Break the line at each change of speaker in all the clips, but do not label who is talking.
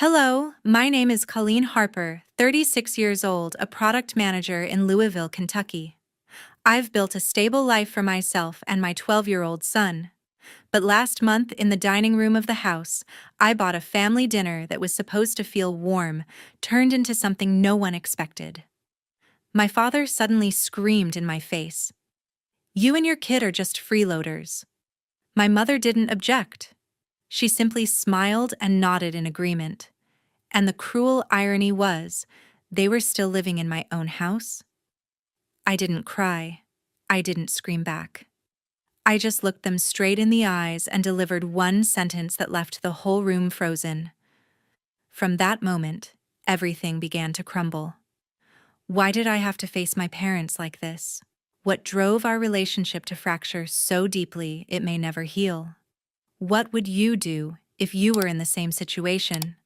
Hello, my name is Colleen Harper, 36 years old, a product manager in Louisville, Kentucky. I've built a stable life for myself and my 12-year-old son. But last month, in the dining room of the house, I bought a family dinner that was supposed to feel warm, turned into something no one expected. My father suddenly screamed in my face, "You and your kid are just freeloaders." My mother didn't object. She simply smiled and nodded in agreement. And the cruel irony was, they were still living in my own house. I didn't cry. I didn't scream back. I just looked them straight in the eyes and delivered one sentence that left the whole room frozen. From that moment, everything began to crumble. Why did I have to face my parents like this? What drove our relationship to fracture so deeply it may never heal? What would you do if you were in the same situation?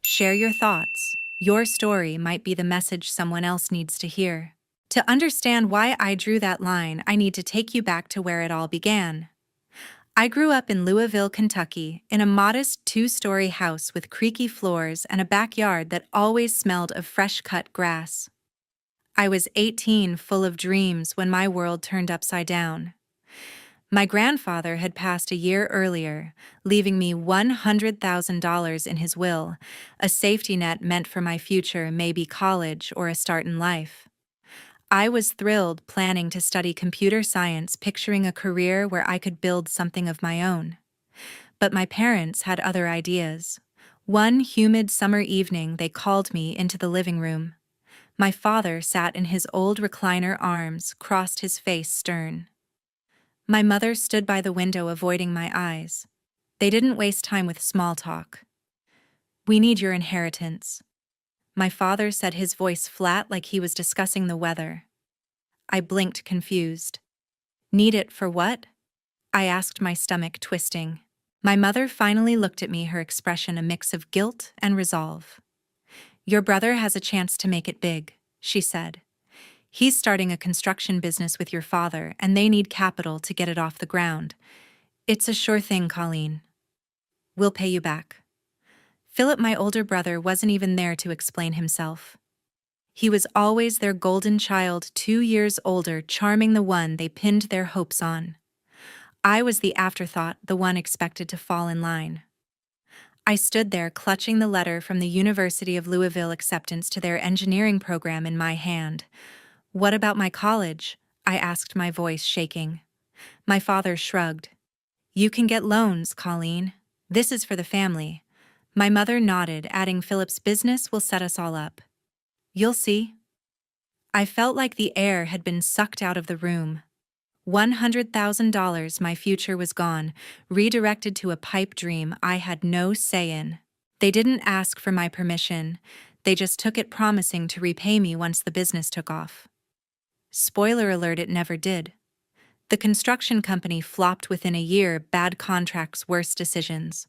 Share your thoughts. Your story might be the message someone else needs to hear. To understand why I drew that line, I need to take you back to where it all began. I grew up in Louisville, Kentucky, in a modest two-story house with creaky floors and a backyard that always smelled of fresh-cut grass. I was 18, full of dreams, when my world turned upside down. My grandfather had passed a year earlier, leaving me $100,000 in his will, a safety net meant for my future, maybe college or a start in life. I was thrilled, planning to study computer science, picturing a career where I could build something of my own. But my parents had other ideas. One humid summer evening, they called me into the living room. My father sat in his old recliner arms, crossed, his face stern. My mother stood by the window, avoiding my eyes. They didn't waste time with small talk. "We need your inheritance." My father said, his voice flat, like he was discussing the weather. I blinked, confused. "Need it for what?" I asked, my stomach twisting. My mother finally looked at me, her expression a mix of guilt and resolve. "Your brother has a chance to make it big," she said. "He's starting a construction business with your father, and they need capital to get it off the ground. It's a sure thing, Colleen. We'll pay you back." Philip, my older brother, wasn't even there to explain himself. He was always their golden child, 2 years older, charming, the one they pinned their hopes on. I was the afterthought, the one expected to fall in line. I stood there, clutching the letter from the University of Louisville acceptance to their engineering program in my hand. "What about my college?" I asked, my voice shaking. My father shrugged. "You can get loans, Colleen. This is for the family." My mother nodded, adding, "Philip's business will set us all up. You'll see." I felt like the air had been sucked out of the room. $100,000, my future was gone, redirected to a pipe dream I had no say in. They didn't ask for my permission. They just took it, promising to repay me once the business took off. Spoiler alert, it never did. The construction company flopped within a year, bad contracts, worse decisions.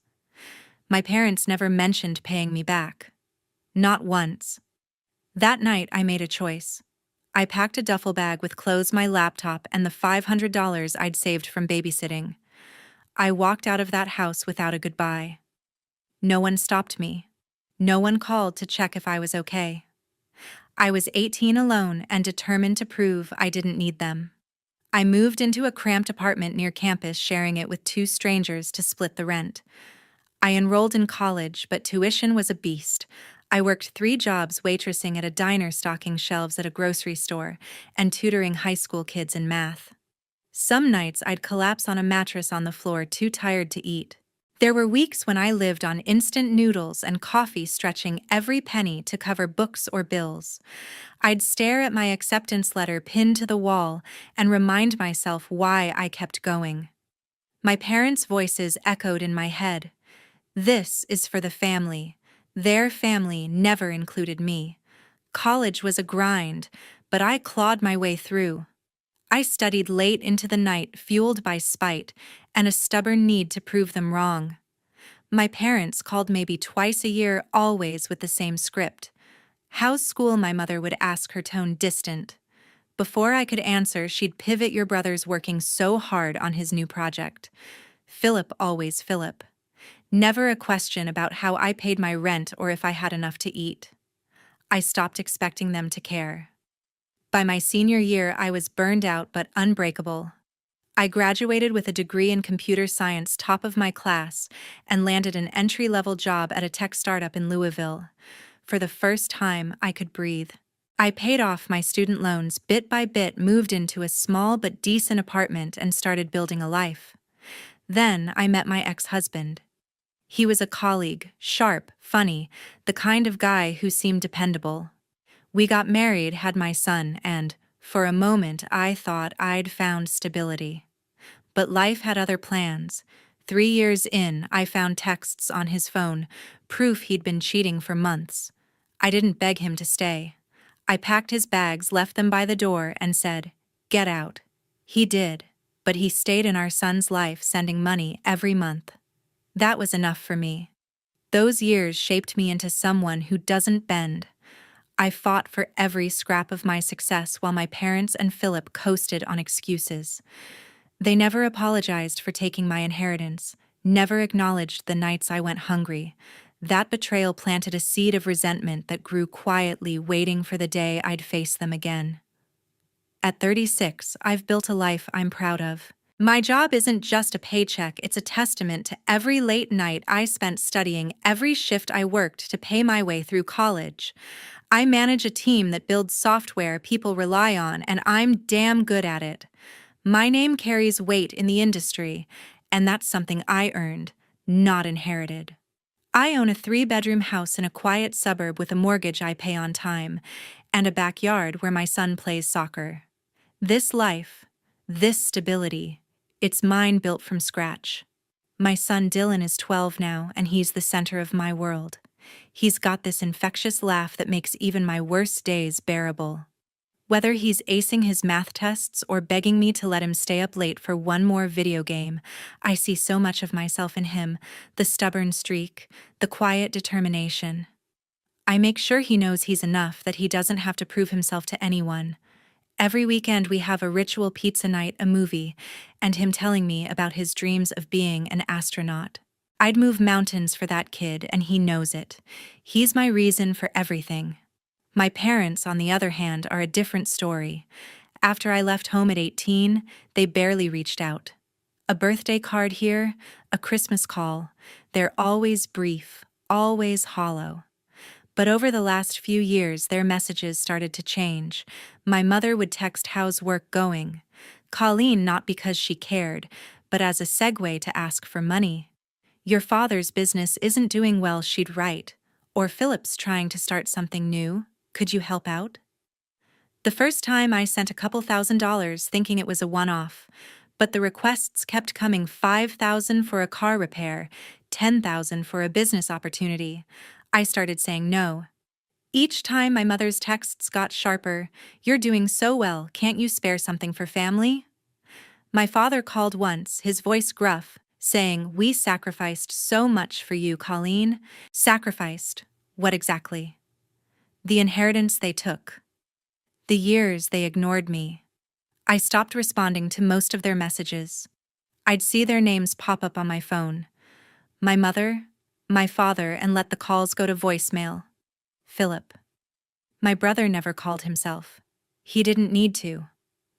My parents never mentioned paying me back. Not once. That night, I made a choice. I packed a duffel bag with clothes, my laptop, and the $500 I'd saved from babysitting. I walked out of that house without a goodbye. No one stopped me. No one called to check if I was okay. I was 18, alone, and determined to prove I didn't need them. I moved into a cramped apartment near campus, sharing it with 2 strangers to split the rent. I enrolled in college, but tuition was a beast. I worked 3 jobs, waitressing at a diner, stocking shelves at a grocery store, and tutoring high school kids in math. Some nights I'd collapse on a mattress on the floor, too tired to eat. There were weeks when I lived on instant noodles and coffee, stretching every penny to cover books or bills. I'd stare at my acceptance letter pinned to the wall and remind myself why I kept going. My parents' voices echoed in my head. This is for the family. Their family never included me. College was a grind, but I clawed my way through. I studied late into the night, fueled by spite and a stubborn need to prove them wrong. My parents called maybe twice a year, always with the same script. "How's school?" my mother would ask, her tone distant. Before I could answer, she'd pivot. "Your brother's working so hard on his new project." Philip, always Philip. Never a question about how I paid my rent or if I had enough to eat. I stopped expecting them to care. By my senior year, I was burned out but unbreakable. I graduated with a degree in computer science, top of my class, and landed an entry-level job at a tech startup in Louisville. For the first time, I could breathe. I paid off my student loans bit by bit, moved into a small but decent apartment, and started building a life. Then I met my ex-husband. He was a colleague, sharp, funny, the kind of guy who seemed dependable. We got married, had my son, and, for a moment, I thought I'd found stability. But life had other plans. 3 years in, I found texts on his phone, proof he'd been cheating for months. I didn't beg him to stay. I packed his bags, left them by the door, and said, "Get out." He did, but he stayed in our son's life, sending money every month. That was enough for me. Those years shaped me into someone who doesn't bend. I fought for every scrap of my success while my parents and Philip coasted on excuses. They never apologized for taking my inheritance, never acknowledged the nights I went hungry. That betrayal planted a seed of resentment that grew quietly, waiting for the day I'd face them again. At 36, I've built a life I'm proud of. My job isn't just a paycheck, it's a testament to every late night I spent studying, every shift I worked to pay my way through college. I manage a team that builds software people rely on, and I'm damn good at it. My name carries weight in the industry, and that's something I earned, not inherited. I own a 3-bedroom house in a quiet suburb with a mortgage I pay on time, and a backyard where my son plays soccer. This life, this stability, it's mine, built from scratch. My son Dylan is 12 now, and he's the center of my world. He's got this infectious laugh that makes even my worst days bearable. Whether he's acing his math tests or begging me to let him stay up late for one more video game, I see so much of myself in him, the stubborn streak, the quiet determination. I make sure he knows he's enough, that he doesn't have to prove himself to anyone. Every weekend we have a ritual pizza night, a movie, and him telling me about his dreams of being an astronaut. I'd move mountains for that kid, and he knows it. He's my reason for everything. My parents, on the other hand, are a different story. After I left home at 18, they barely reached out. A birthday card here, a Christmas call. They're always brief, always hollow. But over the last few years, their messages started to change. My mother would text, "How's work going?" Colleen, not because she cared, but as a segue to ask for money. "Your father's business isn't doing well," she'd write. Or, "Philip's trying to start something new. Could you help out?" The first time I sent a couple $1,000s thinking it was a one-off, but the requests kept coming: $5,000 for a car repair, $10,000 for a business opportunity. I started saying no. Each time my mother's texts got sharper: "You're doing so well, can't you spare something for family?" My father called once, his voice gruff, saying, "We sacrificed so much for you, Colleen." Sacrificed? What exactly? The inheritance they took. The years they ignored me. I stopped responding to most of their messages. I'd see their names pop up on my phone. My mother, my father, and let the calls go to voicemail. Philip. My brother never called himself. He didn't need to.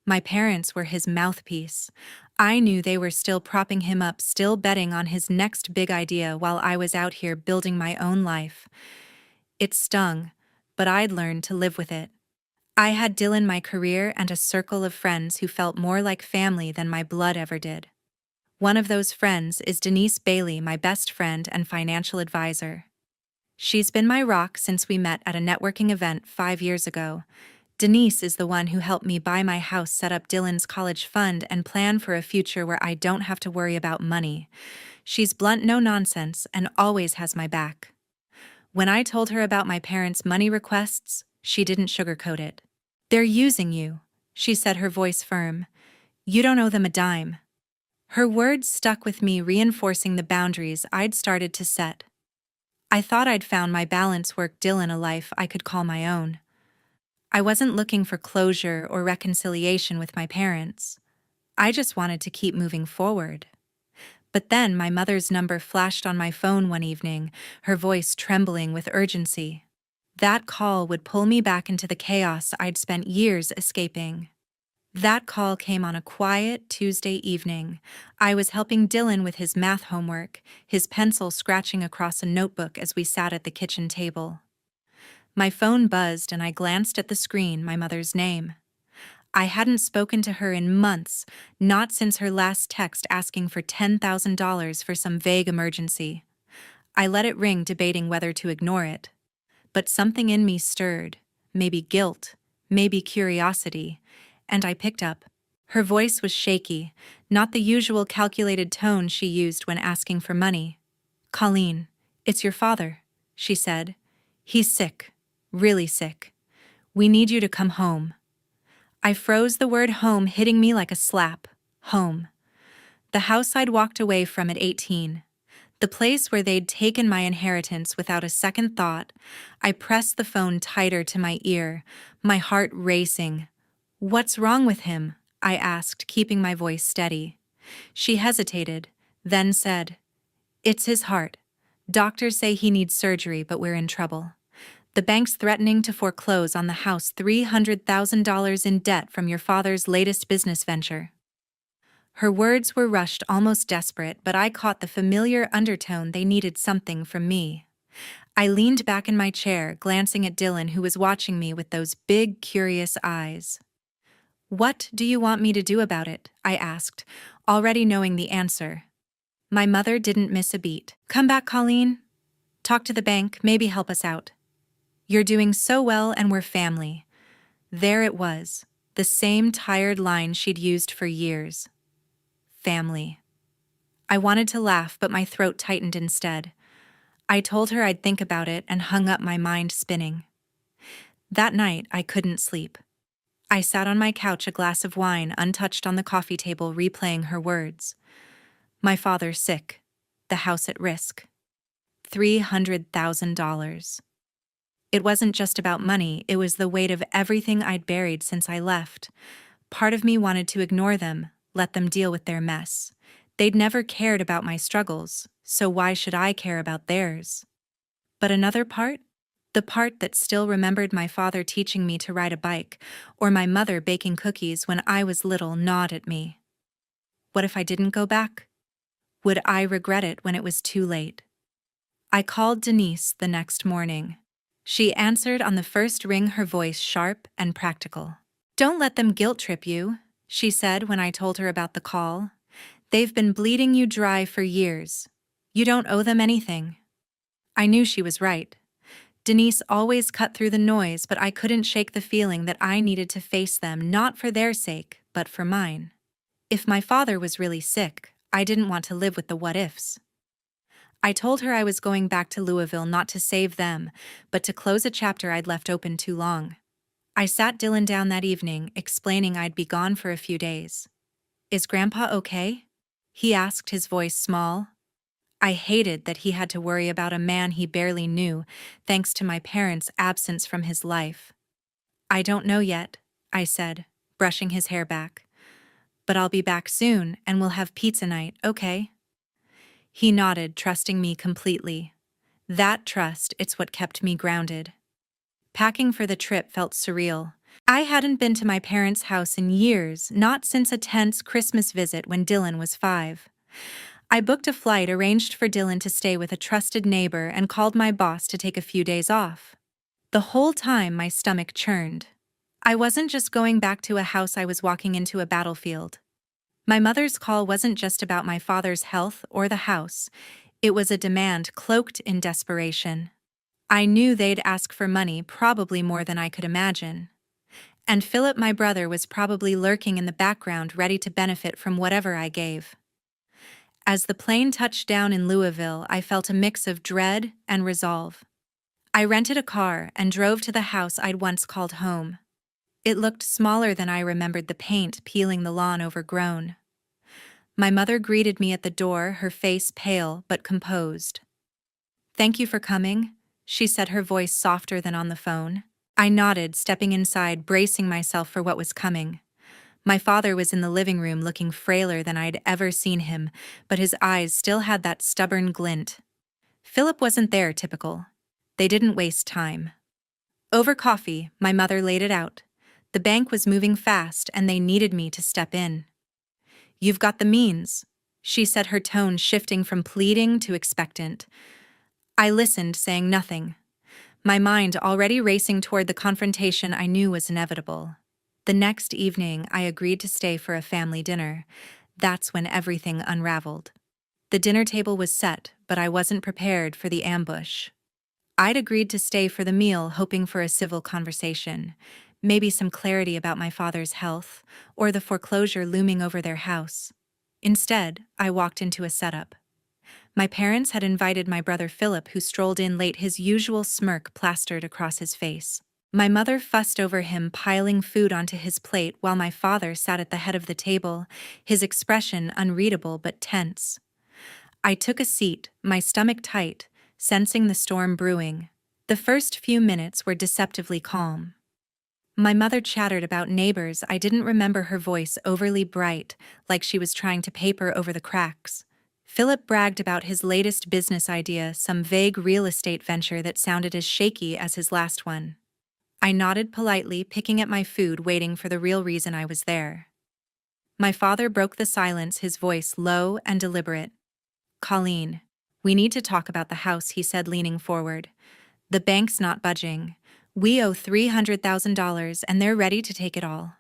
My parents were his mouthpiece. I knew they were still propping him up, still betting on his next big idea while I was out here building my own life. It stung, but I'd learned to live with it. I had Dylan, my career, and a circle of friends who felt more like family than my blood ever did. One of those friends is Denise Bailey, my best friend and financial advisor. She's been my rock since we met at a networking event 5 years ago. Denise is the one who helped me buy my house, set up Dylan's college fund, and plan for a future where I don't have to worry about money. She's blunt, no nonsense, and always has my back. When I told her about my parents' money requests, she didn't sugarcoat it. "They're using you," she said, her voice firm. "You don't owe them a dime." Her words stuck with me, reinforcing the boundaries I'd started to set. I thought I'd found my balance, work, Dylan, a life I could call my own. I wasn't looking for closure or reconciliation with my parents. I just wanted to keep moving forward. But then my mother's number flashed on my phone one evening, her voice trembling with urgency. That call would pull me back into the chaos I'd spent years escaping. That call came on a quiet Tuesday evening. I was helping Dylan with his math homework, his pencil scratching across a notebook as we sat at the kitchen table. My phone buzzed and I glanced at the screen, my mother's name. I hadn't spoken to her in months, not since her last text asking for $10,000 for some vague emergency. I let it ring, debating whether to ignore it. But something in me stirred, maybe guilt, maybe curiosity, and I picked up. Her voice was shaky, not the usual calculated tone she used when asking for money. "Colleen, it's your father," she said. "He's sick, really sick. We need you to come home." I froze, the word home hitting me like a slap. Home. The house I'd walked away from at 18. The place where they'd taken my inheritance without a second thought. I pressed the phone tighter to my ear, my heart racing. "What's wrong with him?" I asked, keeping my voice steady. She hesitated, then said, "It's his heart. Doctors say he needs surgery, but we're in trouble. The bank's threatening to foreclose on the house, $300,000 in debt from your father's latest business venture." Her words were rushed, almost desperate, but I caught the familiar undertone. They needed something from me. I leaned back in my chair, glancing at Dylan, who was watching me with those big, curious eyes. "What do you want me to do about it?" I asked, already knowing the answer. My mother didn't miss a beat. "Come back, Colleen. Talk to the bank, maybe help us out. You're doing so well and we're family." There it was, the same tired line she'd used for years. Family. I wanted to laugh, but my throat tightened instead. I told her I'd think about it and hung up, my mind spinning. That night, I couldn't sleep. I sat on my couch, a glass of wine untouched on the coffee table, replaying her words. My father sick. The house at risk. $300,000. It wasn't just about money, it was the weight of everything I'd buried since I left. Part of me wanted to ignore them, let them deal with their mess. They'd never cared about my struggles, so why should I care about theirs? But another part? The part that still remembered my father teaching me to ride a bike, or my mother baking cookies when I was little, gnawed at me. What if I didn't go back? Would I regret it when it was too late? I called Denise the next morning. She answered on the first ring, her voice sharp and practical. "Don't let them guilt trip you," she said when I told her about the call. "They've been bleeding you dry for years. You don't owe them anything." I knew she was right. Denise always cut through the noise, but I couldn't shake the feeling that I needed to face them, not for their sake, but for mine. If my father was really sick, I didn't want to live with the what-ifs. I told her I was going back to Louisville, not to save them, but to close a chapter I'd left open too long. I sat Dylan down that evening, explaining I'd be gone for a few days. "Is Grandpa okay?" he asked, his voice small. I hated that he had to worry about a man he barely knew, thanks to my parents' absence from his life. "I don't know yet," I said, brushing his hair back. "But I'll be back soon, and we'll have pizza night, okay?" He nodded, trusting me completely. That trust, it's what kept me grounded. Packing for the trip felt surreal. I hadn't been to my parents' house in years, not since a tense Christmas visit when Dylan was 5. I booked a flight, arranged for Dylan to stay with a trusted neighbor, and called my boss to take a few days off. The whole time my stomach churned. I wasn't just going back to a house, I was walking into a battlefield. My mother's call wasn't just about my father's health or the house. It was a demand cloaked in desperation. I knew they'd ask for money, probably more than I could imagine. And Philip, my brother, was probably lurking in the background, ready to benefit from whatever I gave. As the plane touched down in Louisville, I felt a mix of dread and resolve. I rented a car and drove to the house I'd once called home. It looked smaller than I remembered, the paint peeling, the lawn overgrown. My mother greeted me at the door, her face pale but composed. "Thank you for coming," she said, her voice softer than on the phone. I nodded, stepping inside, bracing myself for what was coming. My father was in the living room looking frailer than I'd ever seen him, but his eyes still had that stubborn glint. Philip wasn't there, typical. They didn't waste time. Over coffee, my mother laid it out. The bank was moving fast and they needed me to step in. "You've got the means," she said, her tone shifting from pleading to expectant. I listened, saying nothing, my mind already racing toward the confrontation I knew was inevitable. The next evening, I agreed to stay for a family dinner. That's when everything unraveled. The dinner table was set, but I wasn't prepared for the ambush. I'd agreed to stay for the meal, hoping for a civil conversation, maybe some clarity about my father's health, or the foreclosure looming over their house. Instead, I walked into a setup. My parents had invited my brother Philip, who strolled in late, his usual smirk plastered across his face. My mother fussed over him, piling food onto his plate, while my father sat at the head of the table, his expression unreadable but tense. I took a seat, my stomach tight, sensing the storm brewing. The first few minutes were deceptively calm. My mother chattered about neighbors. I didn't remember her voice overly bright, like she was trying to paper over the cracks. Philip bragged about his latest business idea, some vague real estate venture that sounded as shaky as his last one. I nodded politely, picking at my food, waiting for the real reason I was there. My father broke the silence, his voice low and deliberate. "Colleen, we need to talk about the house," he said, leaning forward. "The bank's not budging. We owe $300,000 and they're ready to take it all."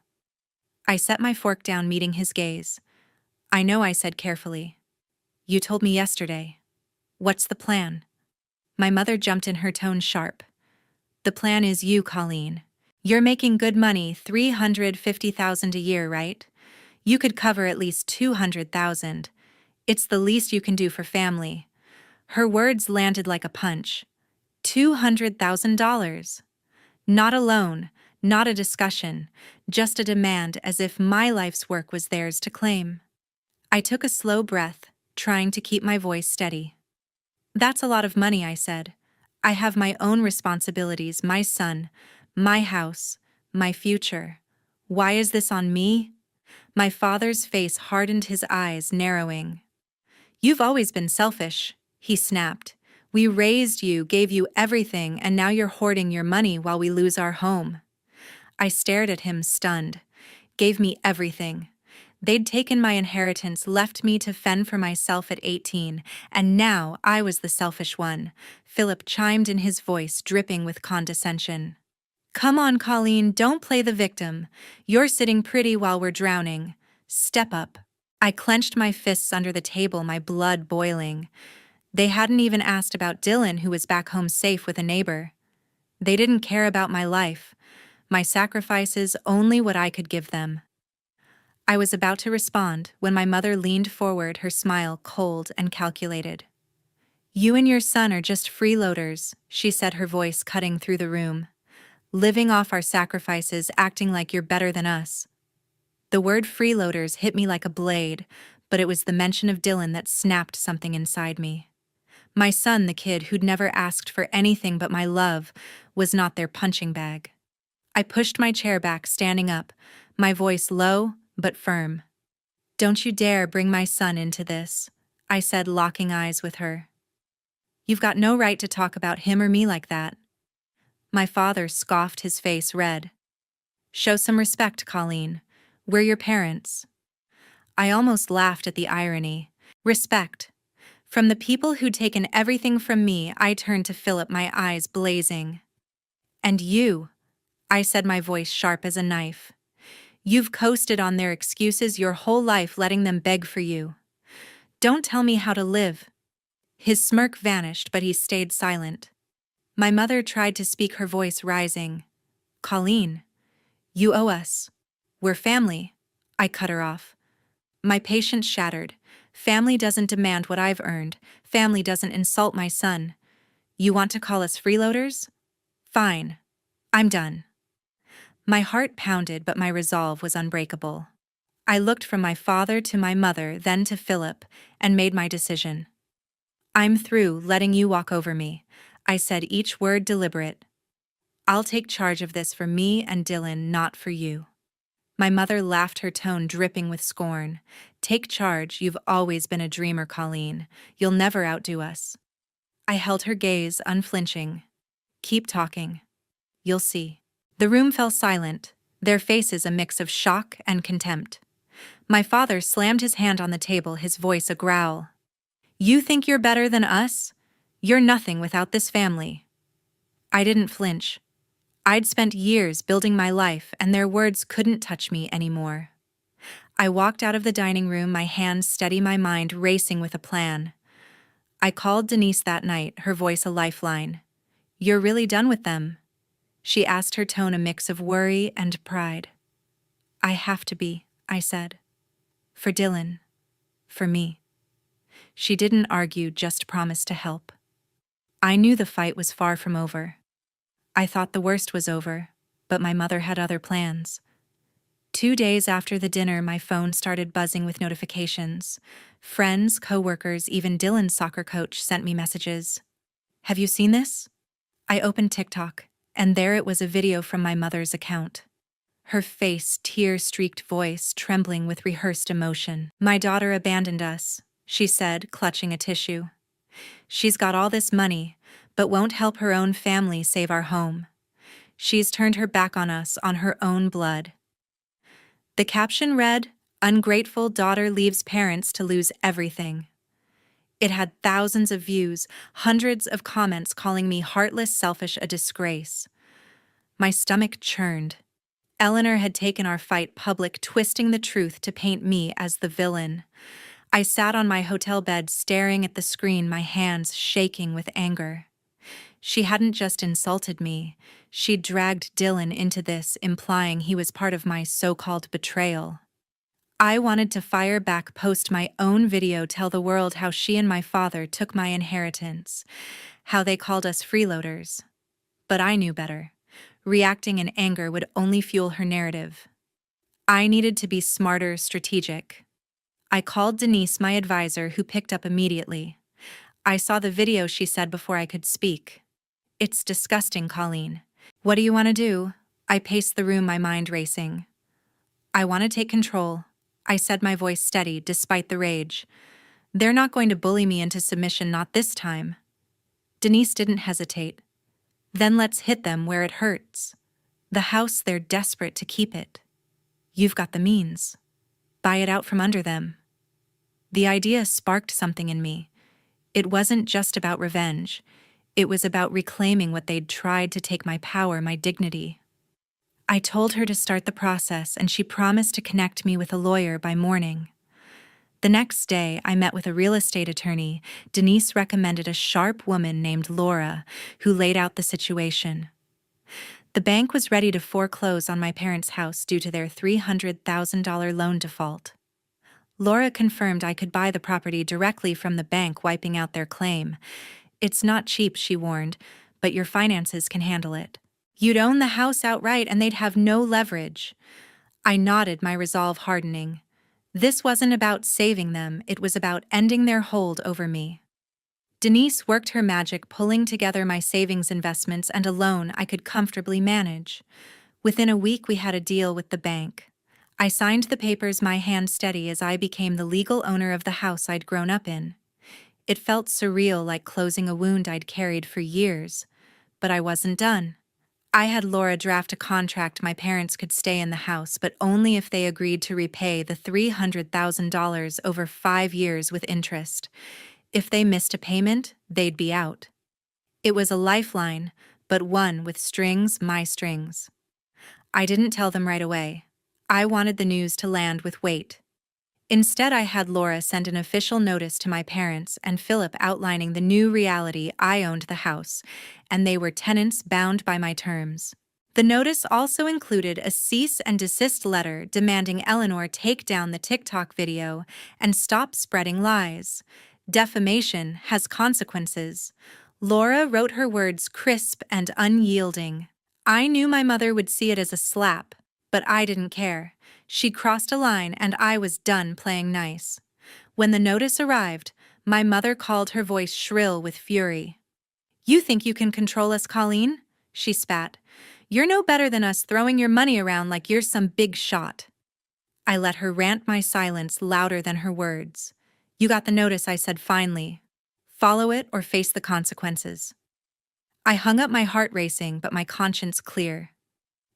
I set my fork down, meeting his gaze. "I know," I said carefully. "You told me yesterday. What's the plan?" My mother jumped in, her tone sharp. "The plan is you, Colleen. You're making good money, $350,000 a year, right? You could cover at least $200,000. It's the least you can do for family." Her words landed like a punch. $200,000. Not a loan, not a discussion, just a demand, as if my life's work was theirs to claim. I took a slow breath, trying to keep my voice steady. "That's a lot of money," I said. "I have my own responsibilities, my son, my house, my future. Why is this on me?" My father's face hardened, his eyes narrowing. "You've always been selfish," he snapped. "We raised you, gave you everything, and now you're hoarding your money while we lose our home." I stared at him, stunned. Gave me everything. They'd taken my inheritance, left me to fend for myself at 18, and now I was the selfish one. Philip chimed in, his voice dripping with condescension. "Come on, Colleen, don't play the victim. You're sitting pretty while we're drowning. Step up." I clenched my fists under the table, my blood boiling. They hadn't even asked about Dylan, who was back home safe with a neighbor. They didn't care about my life, my sacrifices, only what I could give them. I was about to respond when my mother leaned forward, her smile cold and calculated. "You and your son are just freeloaders," she said, her voice cutting through the room. "Living off our sacrifices, acting like you're better than us." The word freeloaders hit me like a blade, but it was the mention of Dylan that snapped something inside me. My son, the kid who'd never asked for anything but my love, was not their punching bag. I pushed my chair back, standing up, my voice low but firm. "Don't you dare bring my son into this," I said, locking eyes with her. "You've got no right to talk about him or me like that." My father scoffed, his face red. "Show some respect, Colleen. We're your parents." I almost laughed at the irony. Respect. From the people who'd taken everything from me, I turned to Philip, my eyes blazing. "And you," I said, my voice sharp as a knife. "You've coasted on their excuses your whole life, letting them beg for you. Don't tell me how to live." His smirk vanished, but he stayed silent. My mother tried to speak, her voice rising. "Colleen, you owe us. We're family." I cut her off. My patience shattered. "Family doesn't demand what I've earned. Family doesn't insult my son. You want to call us freeloaders? Fine. I'm done." My heart pounded, but my resolve was unbreakable. I looked from my father to my mother, then to Philip, and made my decision. "I'm through letting you walk over me," I said, each word deliberate. "I'll take charge of this for me and Dylan, not for you." My mother laughed, her tone dripping with scorn. Take charge, you've always been a dreamer, Colleen. You'll never outdo us. I held her gaze, unflinching. Keep talking. You'll see. The room fell silent, their faces a mix of shock and contempt. My father slammed his hand on the table, his voice a growl. You think you're better than us? You're nothing without this family. I didn't flinch. I'd spent years building my life, and their words couldn't touch me anymore. I walked out of the dining room, my hands steady, my mind racing with a plan. I called Denise that night, her voice a lifeline. You're really done with them? She asked, her tone a mix of worry and pride. I have to be, I said. For Dylan. For me. She didn't argue, just promised to help. I knew the fight was far from over. I thought the worst was over, but my mother had other plans. 2 days after the dinner, my phone started buzzing with notifications. Friends, coworkers, even Dylan's soccer coach sent me messages. Have you seen this? I opened TikTok, and there it was, a video from my mother's account. Her face, tear-streaked voice, trembling with rehearsed emotion. My daughter abandoned us, she said, clutching a tissue. She's got all this money, but won't help her own family save our home. She's turned her back on us, on her own blood. The caption read, "Ungrateful daughter leaves parents to lose everything." It had thousands of views, hundreds of comments calling me heartless, selfish, a disgrace. My stomach churned. Eleanor had taken our fight public, twisting the truth to paint me as the villain. I sat on my hotel bed staring at the screen, my hands shaking with anger. She hadn't just insulted me, she'd dragged Dylan into this, implying he was part of my so-called betrayal. I wanted to fire back, post my own video, tell the world how she and my father took my inheritance, how they called us freeloaders. But I knew better. Reacting in anger would only fuel her narrative. I needed to be smarter, strategic. I called Denise, my advisor, who picked up immediately. I saw the video, she said before I could speak. It's disgusting, Colleen. What do you want to do? I paced the room, my mind racing. I want to take control, I said, my voice steady despite the rage. They're not going to bully me into submission, not this time. Denise didn't hesitate. Then let's hit them where it hurts. The house, they're desperate to keep it. You've got the means. Buy it out from under them. The idea sparked something in me. It wasn't just about revenge. It was about reclaiming what they'd tried to take: my power, my dignity. I told her to start the process, and she promised to connect me with a lawyer by morning. The next day, I met with a real estate attorney. Denise recommended a sharp woman named Laura, who laid out the situation. The bank was ready to foreclose on my parents' house due to their $300,000 loan default. Laura confirmed I could buy the property directly from the bank, wiping out their claim. It's not cheap, she warned, but your finances can handle it. You'd own the house outright and they'd have no leverage. I nodded, my resolve hardening. This wasn't about saving them, it was about ending their hold over me. Denise worked her magic, pulling together my savings, investments, and a loan I could comfortably manage. Within a week, we had a deal with the bank. I signed the papers, my hand steady, as I became the legal owner of the house I'd grown up in. It felt surreal, like closing a wound I'd carried for years. But I wasn't done. I had Laura draft a contract. My parents could stay in the house, but only if they agreed to repay the $300,000 over 5 years with interest. If they missed a payment, they'd be out. It was a lifeline, but one with strings, my strings. I didn't tell them right away. I wanted the news to land with weight. Instead, I had Laura send an official notice to my parents and Philip outlining the new reality: I owned the house, and they were tenants bound by my terms. The notice also included a cease and desist letter demanding Eleanor take down the TikTok video and stop spreading lies. Defamation has consequences. Laura wrote her words crisp and unyielding. I knew my mother would see it as a slap, but I didn't care. She crossed a line and I was done playing nice. When the notice arrived, my mother called, her voice shrill with fury. "You think you can control us, Colleen?" she spat. You're no better than us throwing your money around like you're some big shot. I let her rant, my silence louder than her words. You got the notice, I said finally. Follow it or face the consequences. I hung up, my heart racing but my conscience clear.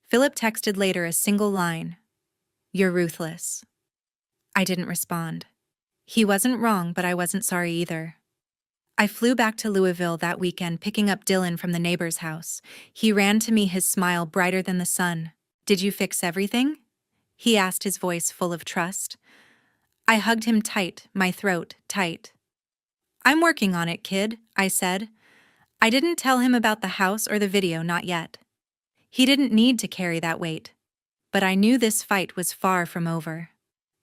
Philip texted later a single line. You're ruthless. I didn't respond. He wasn't wrong, but I wasn't sorry either. I flew back to Louisville that weekend, picking up Dylan from the neighbor's house. He ran to me, his smile brighter than the sun. Did you fix everything? He asked, his voice full of trust. I hugged him tight, my throat tight. I'm working on it, kid, I said. I didn't tell him about the house or the video, not yet. He didn't need to carry that weight. But I knew this fight was far from over.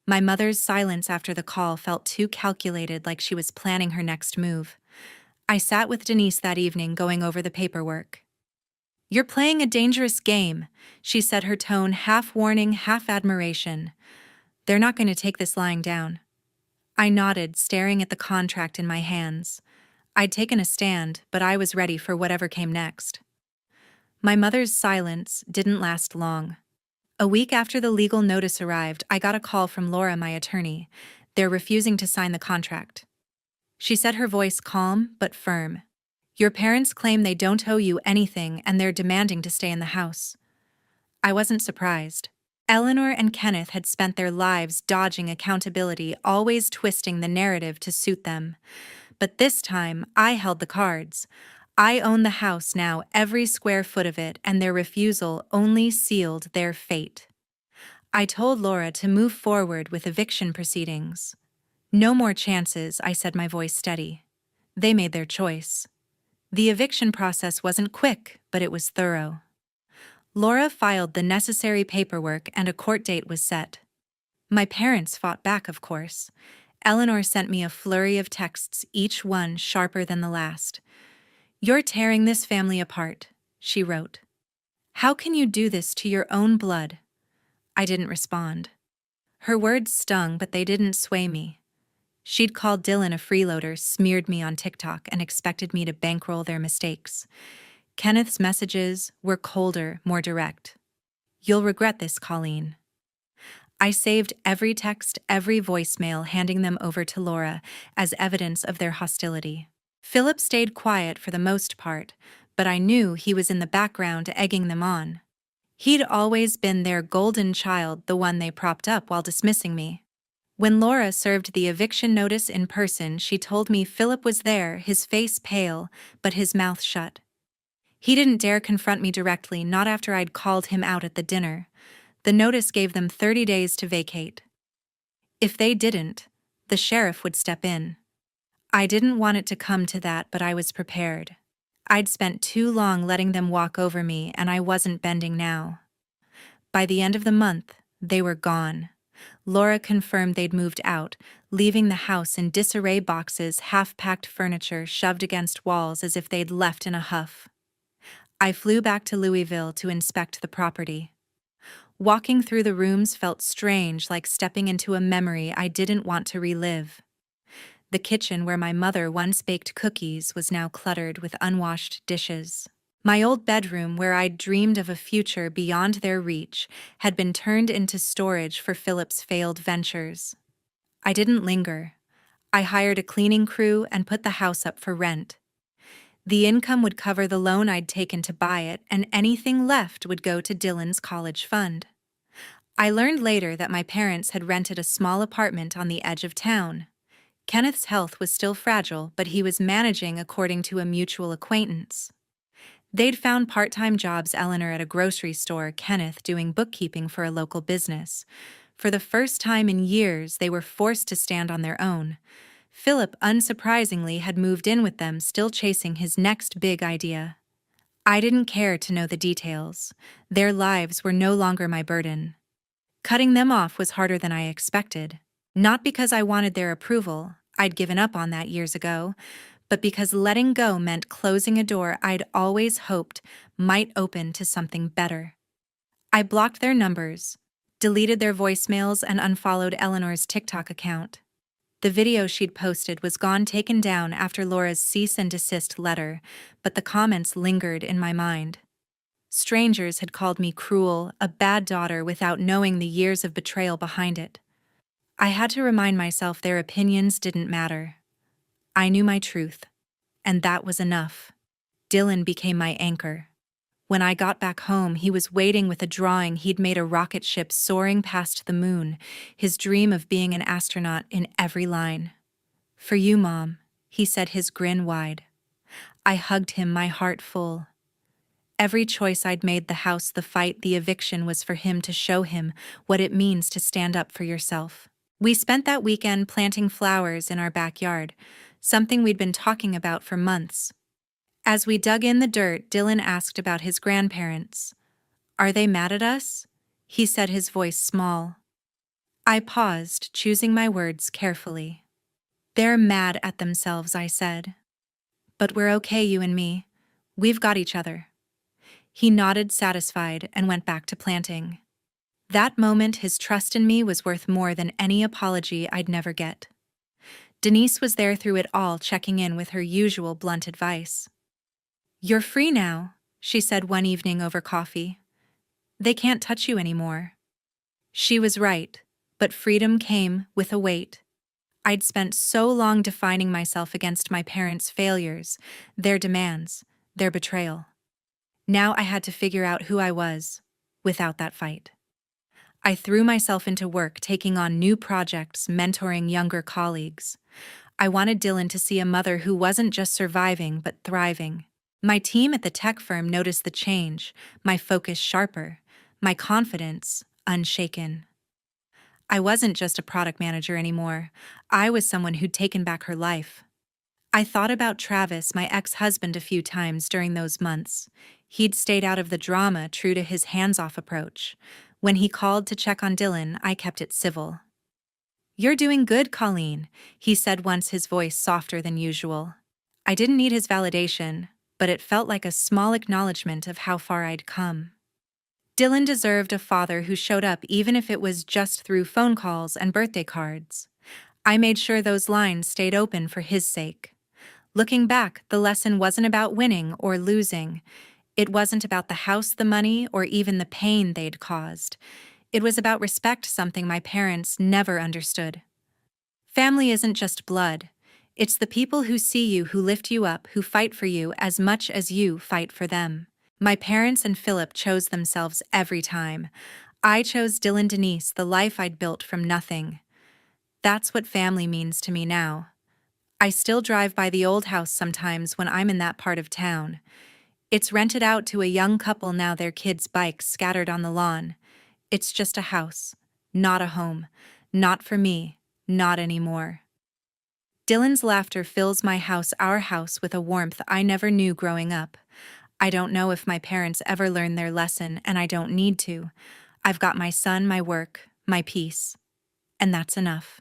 My mother's silence after the call felt too calculated, like she was planning her next move. I sat with Denise that evening going over the paperwork. You're playing a dangerous game, she said, her tone half warning, half admiration. They're not going to take this lying down. I nodded, staring at the contract in my hands. I'd taken a stand, but I was ready for whatever came next. My mother's silence didn't last long. A week after the legal notice arrived, I got a call from Laura, my attorney. They're refusing to sign the contract. She said, her voice calm but firm. Your parents claim they don't owe you anything and they're demanding to stay in the house. I wasn't surprised. Eleanor and Kenneth had spent their lives dodging accountability, always twisting the narrative to suit them. But this time, I held the cards. I own the house now, every square foot of it, and their refusal only sealed their fate. I told Laura to move forward with eviction proceedings. No more chances, I said, my voice steady. They made their choice. The eviction process wasn't quick, but it was thorough. Laura filed the necessary paperwork and a court date was set. My parents fought back, of course. Eleanor sent me a flurry of texts, each one sharper than the last. You're tearing this family apart, she wrote. How can you do this to your own blood? I didn't respond. Her words stung, but they didn't sway me. She'd called Dylan a freeloader, smeared me on TikTok, and expected me to bankroll their mistakes. Kenneth's messages were colder, more direct. You'll regret this, Colleen. I saved every text, every voicemail, handing them over to Laura as evidence of their hostility. Philip stayed quiet for the most part, but I knew he was in the background egging them on. He'd always been their golden child, the one they propped up while dismissing me. When Laura served the eviction notice in person, she told me Philip was there, his face pale, but his mouth shut. He didn't dare confront me directly, not after I'd called him out at the dinner. The notice gave them 30 days to vacate. If they didn't, the sheriff would step in. I didn't want it to come to that, but I was prepared. I'd spent too long letting them walk over me, and I wasn't bending now. By the end of the month, they were gone. Laura confirmed they'd moved out, leaving the house in disarray, boxes, half-packed furniture shoved against walls as if they'd left in a huff. I flew back to Louisville to inspect the property. Walking through the rooms felt strange, like stepping into a memory I didn't want to relive. The kitchen where my mother once baked cookies was now cluttered with unwashed dishes. My old bedroom, where I'd dreamed of a future beyond their reach, had been turned into storage for Philip's failed ventures. I didn't linger. I hired a cleaning crew and put the house up for rent. The income would cover the loan I'd taken to buy it, and anything left would go to Dylan's college fund. I learned later that my parents had rented a small apartment on the edge of town. Kenneth's health was still fragile, but he was managing according to a mutual acquaintance. They'd found part-time jobs, Eleanor at a grocery store, Kenneth doing bookkeeping for a local business. For the first time in years, they were forced to stand on their own. Philip, unsurprisingly, had moved in with them, still chasing his next big idea. I didn't care to know the details. Their lives were no longer my burden. Cutting them off was harder than I expected. Not because I wanted their approval, I'd given up on that years ago, but because letting go meant closing a door I'd always hoped might open to something better. I blocked their numbers, deleted their voicemails, and unfollowed Eleanor's TikTok account. The video she'd posted was gone, taken down after Laura's cease and desist letter, but the comments lingered in my mind. Strangers had called me cruel, a bad daughter without knowing the years of betrayal behind it. I had to remind myself their opinions didn't matter. I knew my truth, and that was enough. Dylan became my anchor. When I got back home, he was waiting with a drawing he'd made a rocket ship soaring past the moon, his dream of being an astronaut in every line. "For you, Mom," he said, his grin wide. I hugged him, my heart full. Every choice I'd made, the house, the fight, the eviction, was for him, to show him what it means to stand up for yourself. We spent that weekend planting flowers in our backyard, something we'd been talking about for months. As we dug in the dirt, Dylan asked about his grandparents. "Are they mad at us?" he said, his voice small. I paused, choosing my words carefully. "They're mad at themselves," I said. "But we're okay, you and me. We've got each other." He nodded, satisfied, and went back to planting. That moment, his trust in me was worth more than any apology I'd never get. Denise was there through it all, checking in with her usual blunt advice. "You're free now," she said one evening over coffee. "They can't touch you anymore." She was right, but freedom came with a weight. I'd spent so long defining myself against my parents' failures, their demands, their betrayal. Now I had to figure out who I was, without that fight. I threw myself into work, taking on new projects, mentoring younger colleagues. I wanted Dylan to see a mother who wasn't just surviving, but thriving. My team at the tech firm noticed the change, my focus sharper, my confidence unshaken. I wasn't just a product manager anymore. I was someone who'd taken back her life. I thought about Travis, my ex-husband, a few times during those months. He'd stayed out of the drama, true to his hands-off approach. When he called to check on Dylan, I kept it civil. "You're doing good, Colleen," he said once, his voice softer than usual. I didn't need his validation, but it felt like a small acknowledgement of how far I'd come. Dylan deserved a father who showed up, even if it was just through phone calls and birthday cards. I made sure those lines stayed open for his sake. Looking back, the lesson wasn't about winning or losing. It wasn't about the house, the money, or even the pain they'd caused. It was about respect, something my parents never understood. Family isn't just blood. It's the people who see you, who lift you up, who fight for you as much as you fight for them. My parents and Philip chose themselves every time. I chose Dylan, Denise, the life I'd built from nothing. That's what family means to me now. I still drive by the old house sometimes when I'm in that part of town. It's rented out to a young couple now, their kids' bikes scattered on the lawn. It's just a house, not a home. Not for me, not anymore. Dylan's laughter fills my house, our house, with a warmth I never knew growing up. I don't know if my parents ever learned their lesson, and I don't need to. I've got my son, my work, my peace. And that's enough.